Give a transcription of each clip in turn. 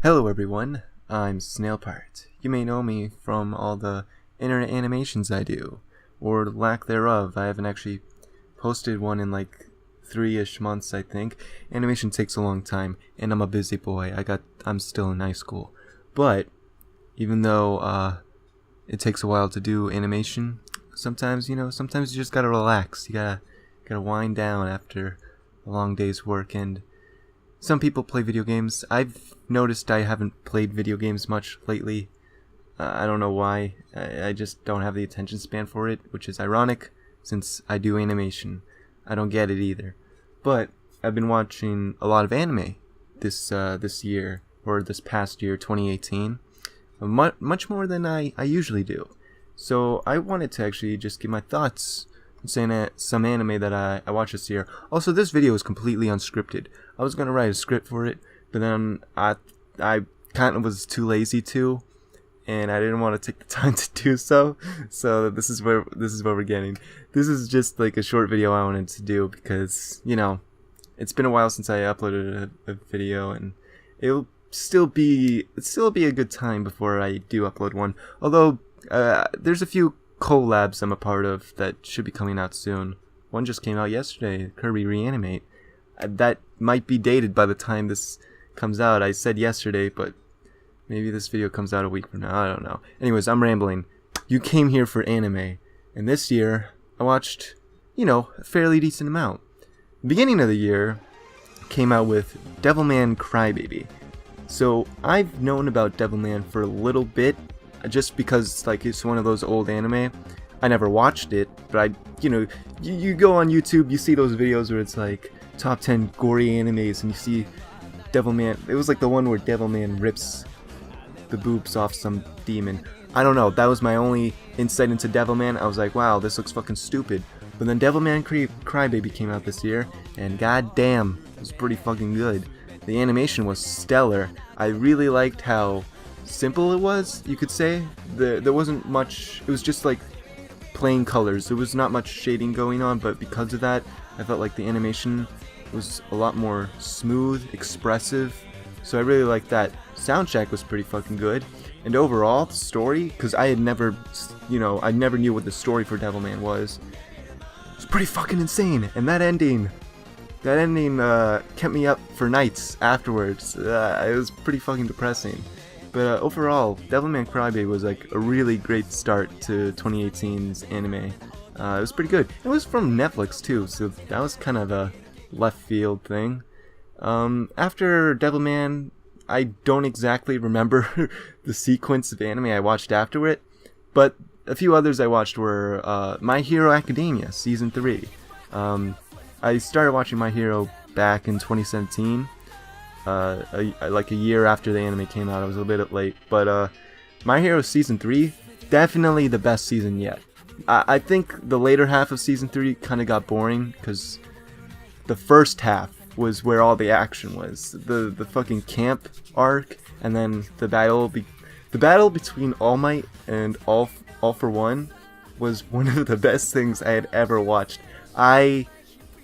Hello everyone, I'm Snailpart. You may know me from all the internet animations I do, or lack thereof. I haven't actually posted one in like 3-ish months, I think. Animation takes a long time, and I'm a busy boy. I'm still in high school. But, even though it takes a while to do animation, sometimes you just gotta relax. You gotta wind down after a long day's work, and some people play video games. I've noticed I haven't played video games much lately. I don't know why. I just don't have the attention span for it, which is ironic since I do animation. I don't get it either. But I've been watching a lot of anime this year, or this past year, 2018. Much more than I usually do. So I wanted to actually just give my thoughts on some anime that I watched this year. Also, this video is completely unscripted. I was gonna write a script for it, but then I kind of was too lazy to, and I didn't want to take the time to do so. So this is where we're getting. This is just like a short video I wanted to do because it's been a while since I uploaded a video, and it'll still be a good time before I do upload one. Although there's a few collabs I'm a part of that should be coming out soon. One just came out yesterday, Kirby Reanimate. That might be dated by the time this comes out. I said yesterday, but maybe this video comes out a week from now. I don't know. Anyways, I'm rambling. You came here for anime, and this year I watched, a fairly decent amount. Beginning of the year came out with Man Crybaby. So I've known about Devilman for a little bit, just because it's one of those old anime. I never watched it, but you go on YouTube, you see those videos where it's like top 10 gory animes, and you see Devilman. It was like the one where Devilman rips the boobs off some demon. I don't know, that was my only insight into Devilman. I was like, wow, this looks fucking stupid. But then Man Crybaby came out this year, and goddamn, it was pretty fucking good. The animation was stellar. I really liked how simple it was, you could say. There wasn't much. It was just like plain colors. There was not much shading going on, but because of that, I felt like the animation was a lot more smooth, expressive. So I really liked that. Soundtrack was pretty fucking good, and overall the story, because I never knew what the story for Devilman was. It was pretty fucking insane, and that ending kept me up for nights afterwards. It was pretty fucking depressing. But overall, Man Crybaby was like a really great start to 2018's anime. It was pretty good. It was from Netflix too, so that was kind of a left field thing. After Devilman, I don't exactly remember the sequence of anime I watched after it, but a few others I watched were My Hero Academia Season 3. I started watching My Hero back in 2017. Like a year after the anime came out. I was a bit late, but My Hero Season 3, definitely the best season yet. I think the later half of Season 3 kind of got boring, because the first half was where all the action was. The fucking camp arc, and then the battle between All Might and All for One was one of the best things I had ever watched. I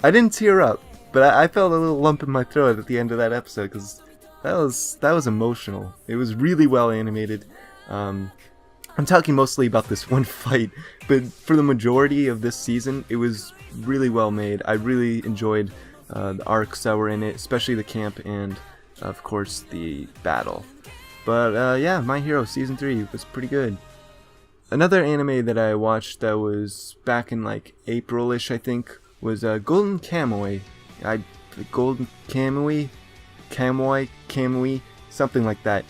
didn't tear up, but I felt a little lump in my throat at the end of that episode, because that was emotional. It was really well animated. I'm talking mostly about this one fight, but for the majority of this season, it was really well made. I really enjoyed the arcs that were in it, especially the camp and, of course, the battle. But yeah, My Hero Season 3 was pretty good. Another anime that I watched that was back in like April-ish, I think, was Golden Kamuy. Golden Kamuy, something like that.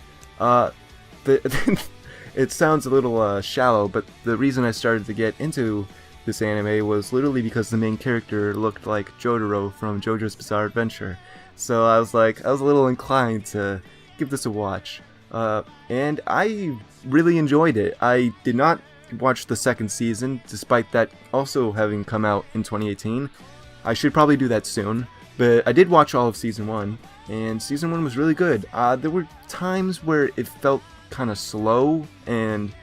It sounds a little shallow, but the reason I started to get into this anime was literally because the main character looked like Jotaro from JoJo's Bizarre Adventure. So I was a little inclined to give this a watch. And I really enjoyed it. I did not watch the second season, despite that also having come out in 2018. I should probably do that soon. But I did watch all of Season 1, and Season 1 was really good. There were times where it felt kind of slow, and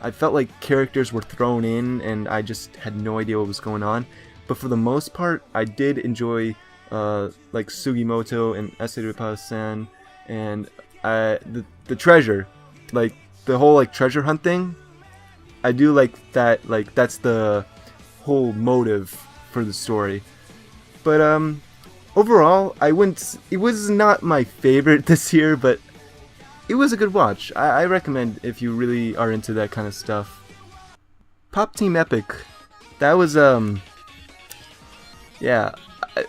I felt like characters were thrown in, and I just had no idea what was going on. But for the most part, I did enjoy like Sugimoto and Eserupa-san, and the treasure, like the whole like treasure hunt thing. I do like that. Like that's the whole motive for the story. But overall, I wouldn't. It was not my favorite this year, but it was a good watch. I recommend if you really are into that kind of stuff. Pop Team Epic. That was yeah.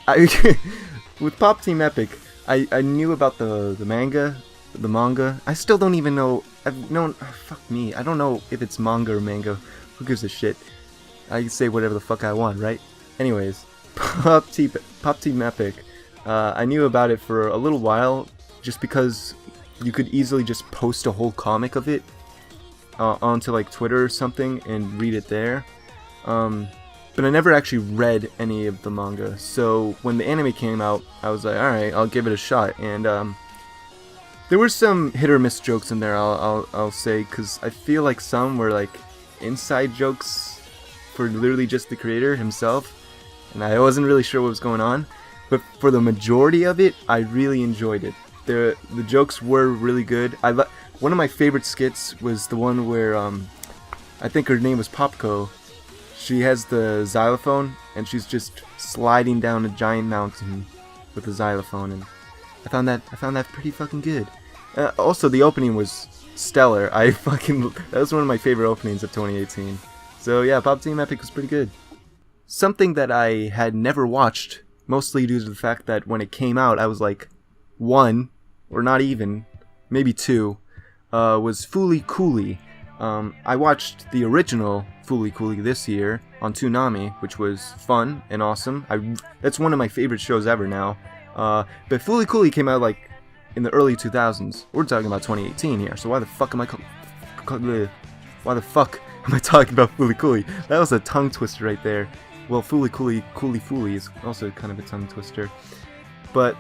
I with Pop Team Epic, I knew about the manga. I still don't even know. I've known. Fuck me. I don't know if it's manga or manga. Who gives a shit? I can say whatever the fuck I want, right? Anyways, Pop Team Epic. I knew about it for a little while, just because you could easily just post a whole comic of it onto like Twitter or something and read it there. But I never actually read any of the manga. So when the anime came out, I was like, all right, I'll give it a shot. And there were some hit or miss jokes in there. I'll say, because I feel like some were like inside jokes for literally just the creator himself, and I wasn't really sure what was going on. But for the majority of it, I really enjoyed it. The jokes were really good. One of my favorite skits was the one where I think her name was Popco. She has the xylophone and she's just sliding down a giant mountain with the xylophone, and I found that pretty fucking good. Also, the opening was stellar. That was one of my favorite openings of 2018. So yeah, Pop Team Epic was pretty good. Something that I had never watched, mostly due to the fact that when it came out, I was like 1, or not even, maybe 2, was Fooly Cooly. I watched the original Fooly Cooly this year on Toonami, which was fun and awesome. That's one of my favorite shows ever now. But Fooly Cooly came out like in the early 2000s. We're talking about 2018 here, so why the fuck am I talking about Fooly Cooly? That was a tongue twister right there. Well, Fooly Cooly is also kind of a tongue twister. But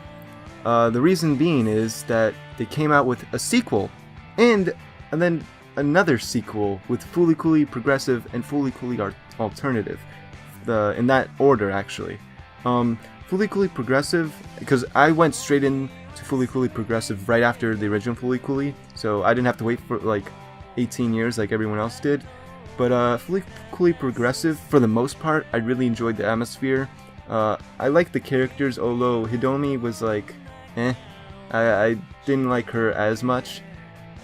the reason being is that they came out with a sequel, and then another sequel with Fooly Cooly Progressive and Fooly Cooly Alternative. In that order, actually. Fooly Cooly Progressive, because I went straight into Fooly Cooly Progressive right after the original Fooly Cooly, so I didn't have to wait for like 18 years like everyone else did. But Fooly Cooly Progressive, for the most part, I really enjoyed the atmosphere. I liked the characters, although Hidomi was like, I didn't like her as much.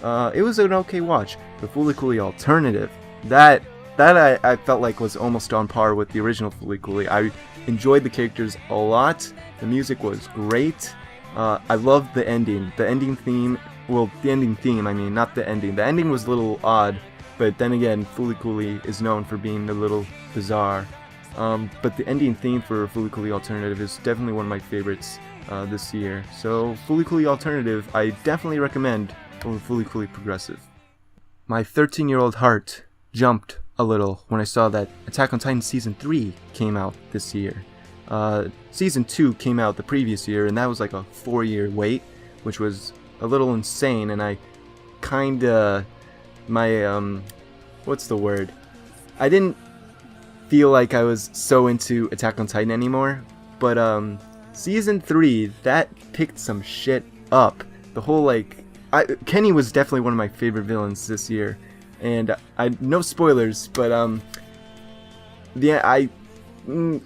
It was an okay watch. But Fooly Cooly Alternative, that I felt like was almost on par with the original Fooly Cooly. I enjoyed the characters a lot. The music was great. I loved the ending. The ending theme, I mean, not the ending. The ending was a little odd, but then again, Fooly Cooly is known for being a little bizarre. But the ending theme for Fooly Cooly Alternative is definitely one of my favorites this year. So Fooly Cooly Alternative, I definitely recommend over Fooly Cooly Progressive. My 13-year-old heart jumped a little when I saw that Attack on Titan Season 3 came out this year. Season 2 came out the previous year, and that was like a 4-year wait, which was a little insane, and I kinda... what's the word? I didn't feel like I was so into Attack on Titan anymore, but Season 3, that picked some shit up. The whole, like... Kenny was definitely one of my favorite villains this year, and no spoilers, but yeah, I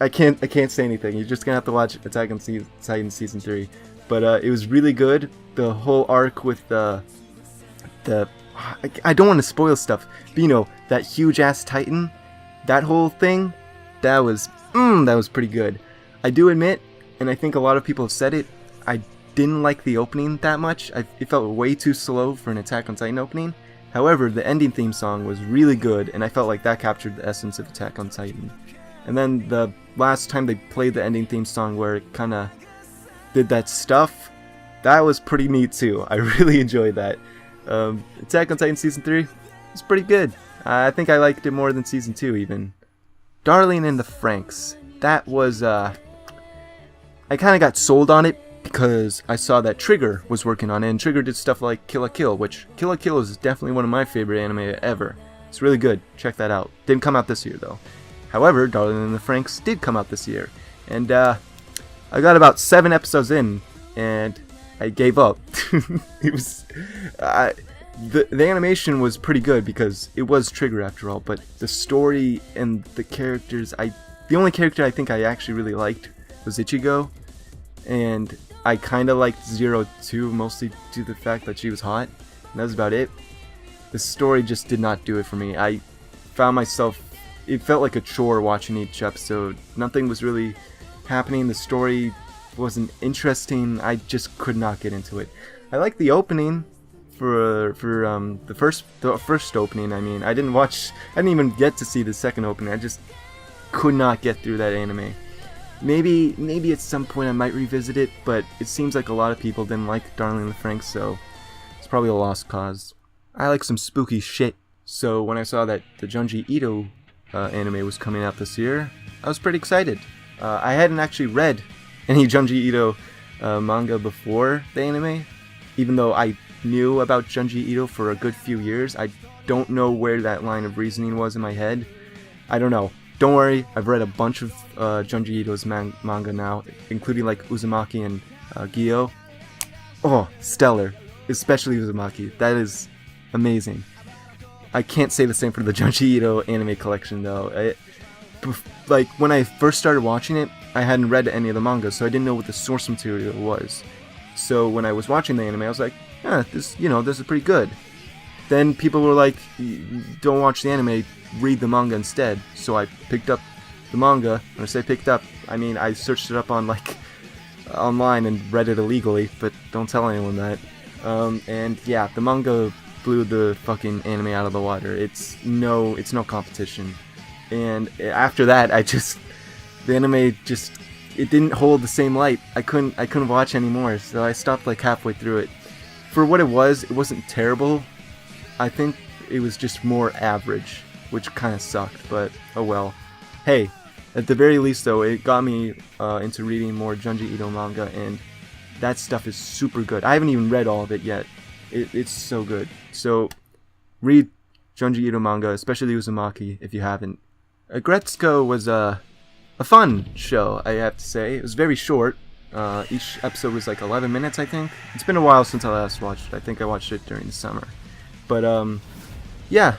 can't say anything. You're just gonna have to watch Attack on Titan Season 3. But it was really good. The whole arc with the I don't want to spoil stuff, but you know, that huge ass Titan, that whole thing, that was pretty good. I do admit, and I think a lot of people have said it, I didn't like the opening that much. It felt way too slow for an Attack on Titan opening. However, the ending theme song was really good, and I felt like that captured the essence of Attack on Titan. And then the last time they played the ending theme song where it kinda did that stuff, that was pretty neat too. I really enjoyed that. Attack on Titan Season 3 was pretty good. I think I liked it more than Season 2 even. Darling in the Franxx. That was, I kinda got sold on it because I saw that Trigger was working on it, and Trigger did stuff like Kill la Kill, which Kill la Kill is definitely one of my favorite anime ever. It's really good. Check that out. Didn't come out this year though. However, Darling in the Franxx did come out this year, and I got about 7 episodes in, and I gave up. It was the animation was pretty good because it was Trigger after all, but the story and the characters, the only character I think I actually really liked was Ichigo, and I kind of liked Zero too, mostly due to the fact that she was hot, and that was about it. The story just did not do it for me. I found myself, it felt like a chore watching each episode. Nothing was really happening, the story wasn't interesting, I just could not get into it. I liked the opening for the first opening. I mean, I didn't even get to see the second opening. I just could not get through that anime. Maybe at some point I might revisit it, but it seems like a lot of people didn't like Darling in the Franxx, so it's probably a lost cause. I like some spooky shit, so when I saw that the Junji Ito anime was coming out this year, I was pretty excited. I hadn't actually read any Junji Ito manga before the anime, even though I knew about Junji Ito for a good few years. I don't know where that line of reasoning was in my head. I don't know. Don't worry, I've read a bunch of Junji Ito's manga now, including like Uzumaki and Gyo. Oh, stellar. Especially Uzumaki. That is amazing. I can't say the same for the Junji Ito anime collection though. Like when I first started watching it, I hadn't read any of the manga, so I didn't know what the source material was. So when I was watching the anime, I was like, this is pretty good. Then people were like, don't watch the anime, read the manga instead. So I picked up the manga. When I say picked up, I mean I searched it up on like online and read it illegally, but don't tell anyone that. And yeah, the manga blew the fucking anime out of the water. It's no competition. And after that, the anime just, it didn't hold the same light. I couldn't watch anymore, so I stopped like halfway through it. For what it wasn't terrible. I think it was just more average, which kind of sucked, but oh well. Hey, at the very least though, it got me into reading more Junji Ito manga, and that stuff is super good. I haven't even read all of it yet. It's so good. So, read Junji Ito manga, especially Uzumaki, if you haven't. Gretschou was a fun show, I have to say. It was very short. Each episode was like 11 minutes, I think. It's been a while since I last watched it. I think I watched it during the summer. But yeah,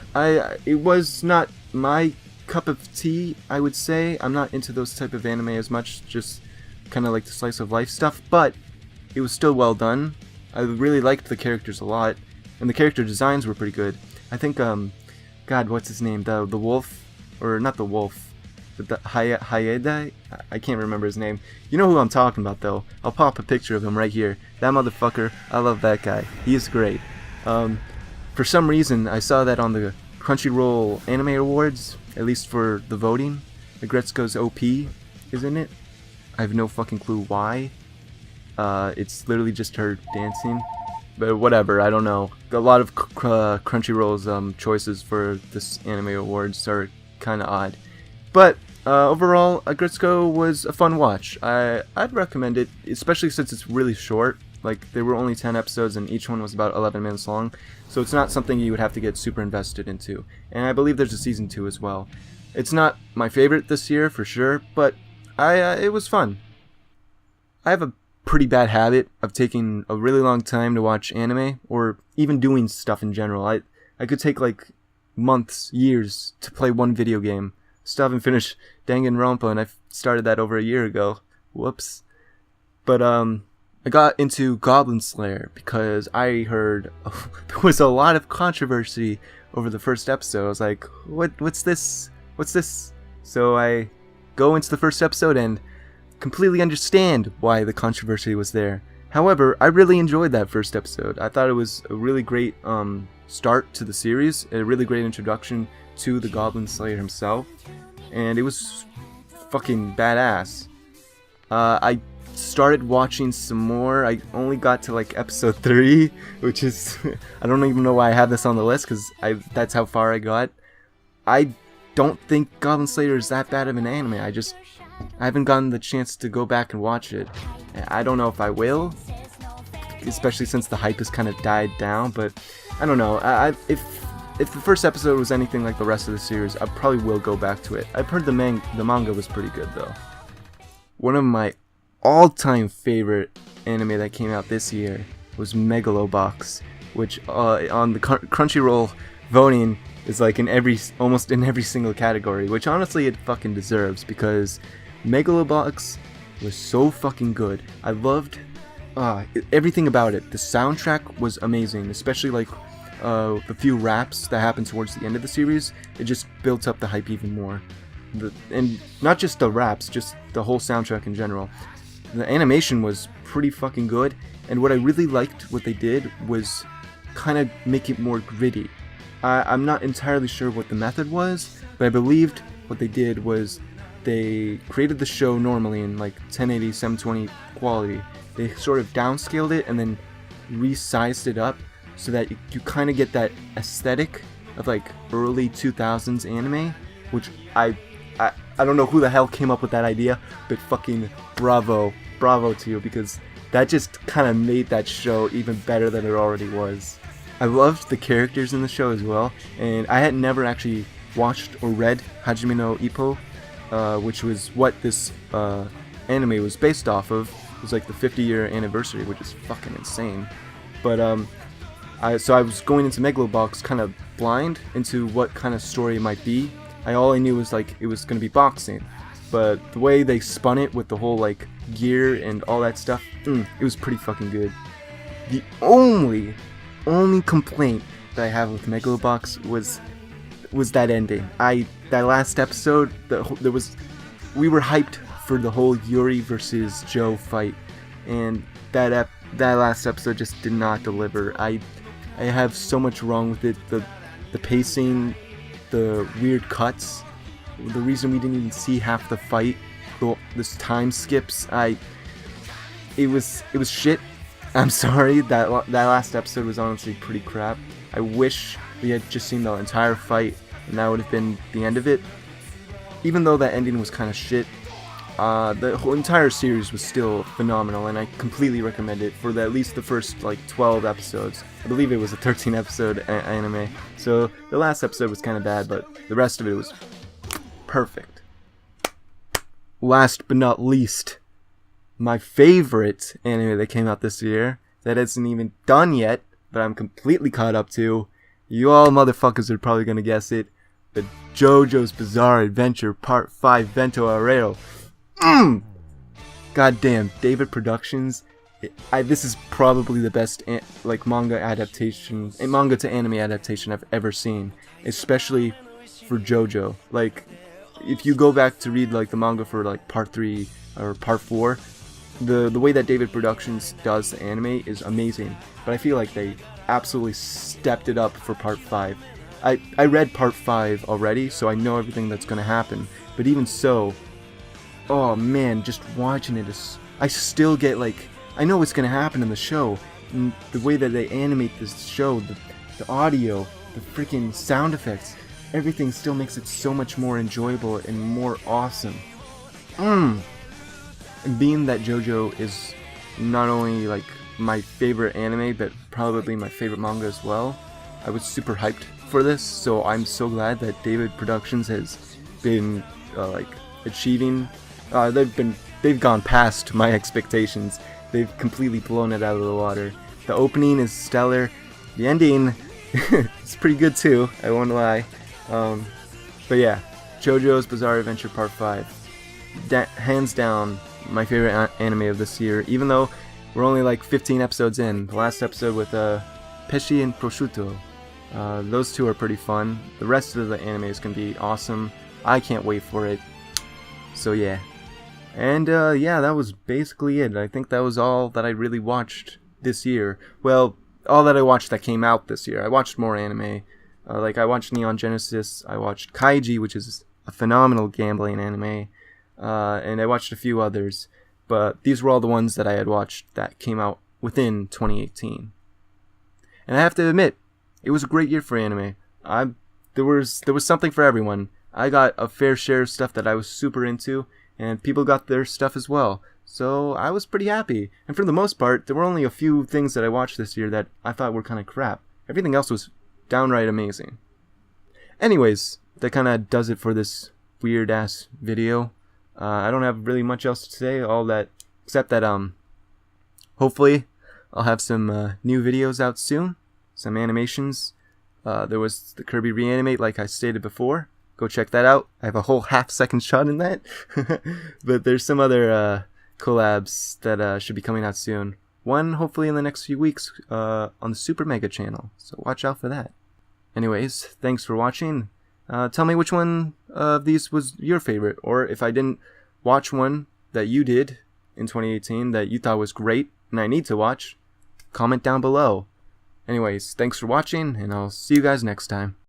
it was not my cup of tea, I would say. I'm not into those type of anime as much, just kind of like the slice of life stuff, but it was still well done. I really liked the characters a lot, and the character designs were pretty good. I think, God, what's his name? The wolf, or not the wolf, but the Hayeda? I can't remember his name. You know who I'm talking about, though. I'll pop a picture of him right here. That motherfucker, I love that guy. He is great. For some reason, I saw that on the Crunchyroll Anime Awards, at least for the voting. The Gretschou's OP, isn't it? I have no fucking clue why. It's literally just her dancing. But whatever, I don't know. A lot of Crunchyroll's choices for this Anime Awards are kind of odd. But overall, Gretschou was a fun watch. I'd recommend it, especially since it's really short. Like, there were only 10 episodes and each one was about 11 minutes long, so it's not something you would have to get super invested into. And I believe there's a season 2 as well. It's not my favorite this year, for sure, but it was fun. I have a pretty bad habit of taking a really long time to watch anime, or even doing stuff in general. I could take like months, years to play one video game. Still haven't finished Danganronpa, and I started that over a year ago. Whoops. But I got into Goblin Slayer because I heard there was a lot of controversy over the first episode. I was like, what's this? What's this? So I go into the first episode and completely understand why the controversy was there. However, I really enjoyed that first episode. I thought it was a really great start to the series, a really great introduction to the Goblin Slayer himself, and it was fucking badass. I started watching some more. I only got to like episode 3, which is I don't even know why I have this on the list, because that's how far I got. I don't think Goblin Slayer is that bad of an anime. I haven't gotten the chance to go back and watch it. I don't know if I will, especially since the hype has kind of died down, but I don't know. If the first episode was anything like the rest of the series, I probably will go back to it. I've heard the manga was pretty good though. One of my all-time favorite anime that came out this year was Megalo Box, which on the Crunchyroll voting is like almost in every single category, which honestly it fucking deserves, because Megalo Box was so fucking good. I loved everything about it. The soundtrack was amazing, especially like the few raps that happened towards the end of the series. It just built up the hype even more. And not just the raps, just the whole soundtrack in general. The animation was pretty fucking good, and what I really liked what they did was kind of make it more gritty. I'm not entirely sure what the method was, but I believed what they did was they created the show normally in like 1080, 720 quality. They sort of downscaled it and then resized it up so that you kind of get that aesthetic of like early 2000s anime, which I don't know who the hell came up with that idea, but fucking bravo to you, because that just kind of made that show even better than it already was. I loved the characters in the show as well, and I had never actually watched or read Hajime no Ippo, which was what this anime was based off of. It was like the 50-year anniversary, which is fucking insane. But I was going into Megalo Box kind of blind into what kind of story it might be. All I knew was like it was gonna be boxing, but the way they spun it with the whole like gear and all that stuff, it was pretty fucking good. The only complaint that I have with Megalo Box was that ending. That last episode, we were hyped for the whole Yuri versus Joe fight, and that last episode just did not deliver. I have so much wrong with it. The pacing, the weird cuts, the reason we didn't even see half the fight, this time skips. It was shit. I'm sorry, that last episode was honestly pretty crap. I wish we had just seen the entire fight, and that would have been the end of it. Even though that ending was kind of shit, the whole entire series was still phenomenal, and I completely recommend it for at least the first like 12 episodes. I believe it was a 13 episode anime, so the last episode was kind of bad, but the rest of it was perfect. Last but not least, my favorite anime that came out this year, that isn't even done yet, but I'm completely caught up to. You all motherfuckers are probably gonna guess it, but JoJo's Bizarre Adventure Part 5 Vento Arreo. Goddamn, David Productions. This is probably the best manga to anime adaptation I've ever seen, especially for JoJo. Like, if you go back to read like the manga for like Part 3 or Part 4, the way that David Productions does the anime is amazing. But I feel like they absolutely stepped it up for Part 5. I read Part 5 already, so I know everything that's gonna happen. But even so, oh man, just watching it I still get like, I know what's gonna happen in the show. And the way that they animate this show, the audio, the freaking sound effects, everything still makes it so much more enjoyable and more awesome. And being that JoJo is not only like my favorite anime, but probably my favorite manga as well, I was super hyped for this, so I'm so glad that David Productions has been achieving. They've gone past my expectations. They've completely blown it out of the water. The opening is stellar. The ending is pretty good too, I won't lie. But yeah, JoJo's Bizarre Adventure Part 5. Hands down, my favorite anime of this year, even though we're only like 15 episodes in. The last episode with Pesci and Prosciutto. Those two are pretty fun. The rest of the anime is going to be awesome. I can't wait for it. So yeah. And yeah, that was basically it. I think that was all that I really watched this year. Well, all that I watched that came out this year. I watched more anime. I watched Neon Genesis. I watched Kaiji, which is a phenomenal gambling anime. And I watched a few others. But these were all the ones that I had watched that came out within 2018. And I have to admit, it was a great year for anime. There was something for everyone. I got a fair share of stuff that I was super into, and people got their stuff as well. So I was pretty happy. And for the most part, there were only a few things that I watched this year that I thought were kind of crap. Everything else was downright amazing. Anyways, that kind of does it for this weird ass video. I don't have really much else to say, except that hopefully I'll have some new videos out soon, some animations. There was the Kirby Reanimate, like I stated before. Go check that out. I have a whole half-second shot in that. But there's some other collabs that should be coming out soon. One hopefully in the next few weeks on the Super Mega channel, so watch out for that. Anyways, thanks for watching. Tell me which one of these was your favorite, or if I didn't watch one that you did in 2018 that you thought was great and I need to watch, comment down below. Anyways, thanks for watching, and I'll see you guys next time.